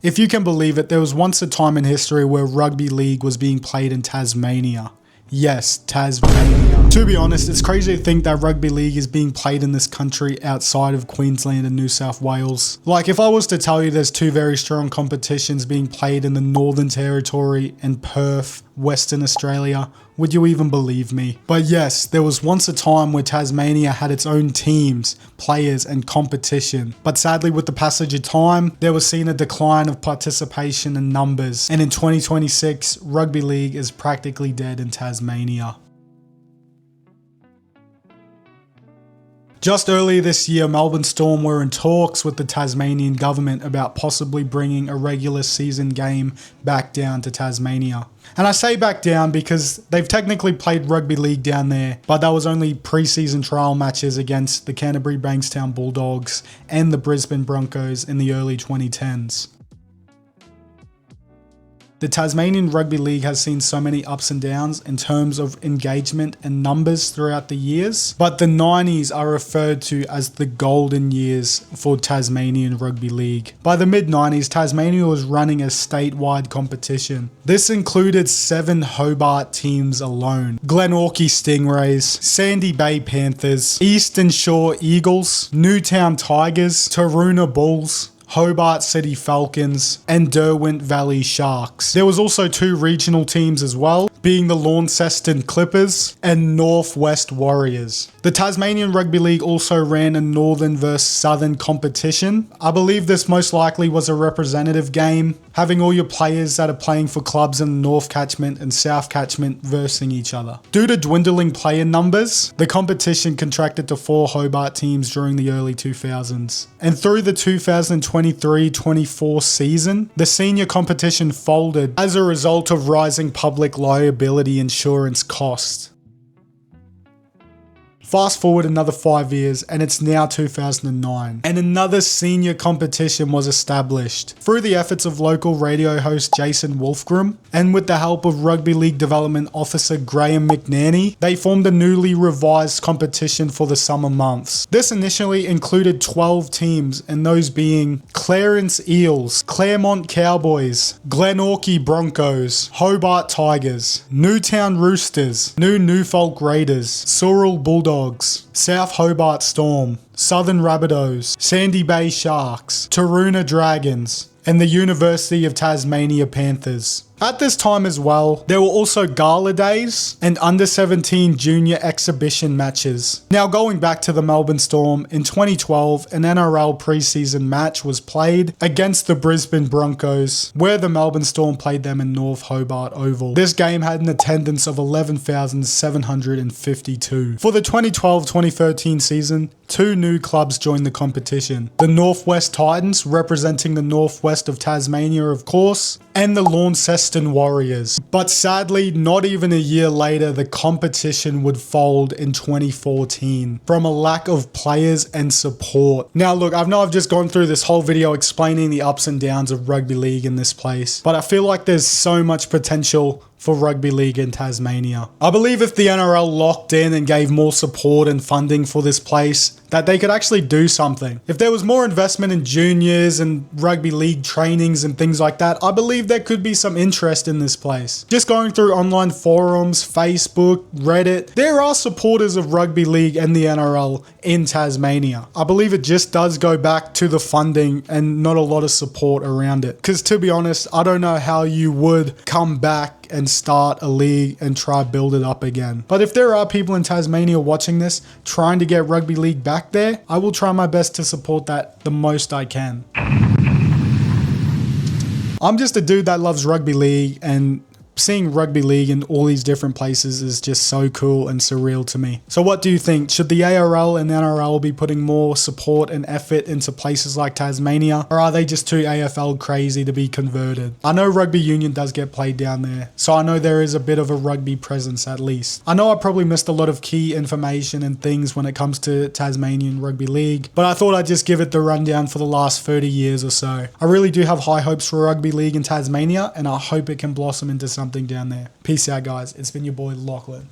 If you can believe it, there was once a time in history where rugby league was being played in Tasmania. Yes, Tasmania. To be honest, it's crazy to think that rugby league is being played in this country outside of Queensland and New South Wales. Like, if I was to tell you there's two very strong competitions being played in the Northern Territory and Perth, Western Australia, would you even believe me? But yes, there was once a time where Tasmania had its own teams, players and competition. But sadly, with the passage of time, there was seen a decline of participation and numbers. And in 2026, rugby league is practically dead in Tasmania. Just earlier this year, Melbourne Storm were in talks with the Tasmanian government about possibly bringing a regular season game back down to Tasmania. And I say back down because they've technically played rugby league down there, but that was only pre-season trial matches against the Canterbury Bankstown Bulldogs and the Brisbane Broncos in the early 2010s. The Tasmanian Rugby League has seen so many ups and downs in terms of engagement and numbers throughout the years, but the 90s are referred to as the golden years for Tasmanian Rugby League. By the mid-90s, Tasmania was running a statewide competition. This included 7 Hobart teams alone: Glenorchy Stingrays, Sandy Bay Panthers, Eastern Shore Eagles, Newtown Tigers, Taroona Bulls, Hobart City Falcons, and Derwent Valley Sharks. There was also 2 regional teams as well, being the Launceston Clippers and Northwest Warriors. The Tasmanian Rugby League also ran a Northern versus Southern competition. I believe this most likely was a representative game, having all your players that are playing for clubs in the North Catchment and South Catchment versing each other. Due to dwindling player numbers, the competition contracted to 4 Hobart teams during the early 2000s. And through the 2023-24 season, the senior competition folded as a result of rising public liability insurance costs. Fast forward another 5 years and it's now 2009 and another senior competition was established through the efforts of local radio host Jason Wolfgram, and with the help of Rugby League Development Officer Graham McNanny, they formed a newly revised competition for the summer months. This initially included 12 teams, and those being Clarence Eels, Claremont Cowboys, Glenorchy Broncos, Hobart Tigers, Newtown Roosters, New Norfolk Raiders, Sorrel Bulldogs, South Hobart Storm, Southern Rabbitohs, Sandy Bay Sharks, Taroona Dragons, and the University of Tasmania Panthers. At this time as well, there were also gala days and under-17 junior exhibition matches. Now going back to the Melbourne Storm, in 2012 an NRL preseason match was played against the Brisbane Broncos, where the Melbourne Storm played them in North Hobart Oval. This game had an attendance of 11,752. For the 2012-2013 season, 2 new clubs joined the competition. The Northwest Titans, representing the northwest of Tasmania of course, and the Launceston Warriors. But sadly, not even a year later, the competition would fold in 2014 from a lack of players and support. Now look, I know I've just gone through this whole video explaining the ups and downs of rugby league in this place, but I feel like there's so much potential for rugby league in Tasmania. I believe if the NRL locked in and gave more support and funding for this place, that they could actually do something. If there was more investment in juniors and rugby league trainings and things like that, I believe there could be some interest in this place. Just going through online forums, Facebook, Reddit, there are supporters of rugby league and the NRL in Tasmania. I believe it just does go back to the funding and not a lot of support around it. Because to be honest, I don't know how you would come back and start a league and try build it up again. But if there are people in Tasmania watching this trying to get rugby league back there, I will try my best to support that the most I can. I'm just a dude that loves rugby league, and seeing rugby league in all these different places is just so cool and surreal to me. So what do you think? Should the ARL and NRL be putting more support and effort into places like Tasmania, or are they just too AFL crazy to be converted? I know rugby union does get played down there, so I know there is a bit of a rugby presence at least. I know I probably missed a lot of key information and things when it comes to Tasmanian rugby league, but I thought I'd just give it the rundown for the last 30 years or so. I really do have high hopes for rugby league in Tasmania, and I hope it can blossom into something down there. Peace out, guys. It's been your boy Lachlan.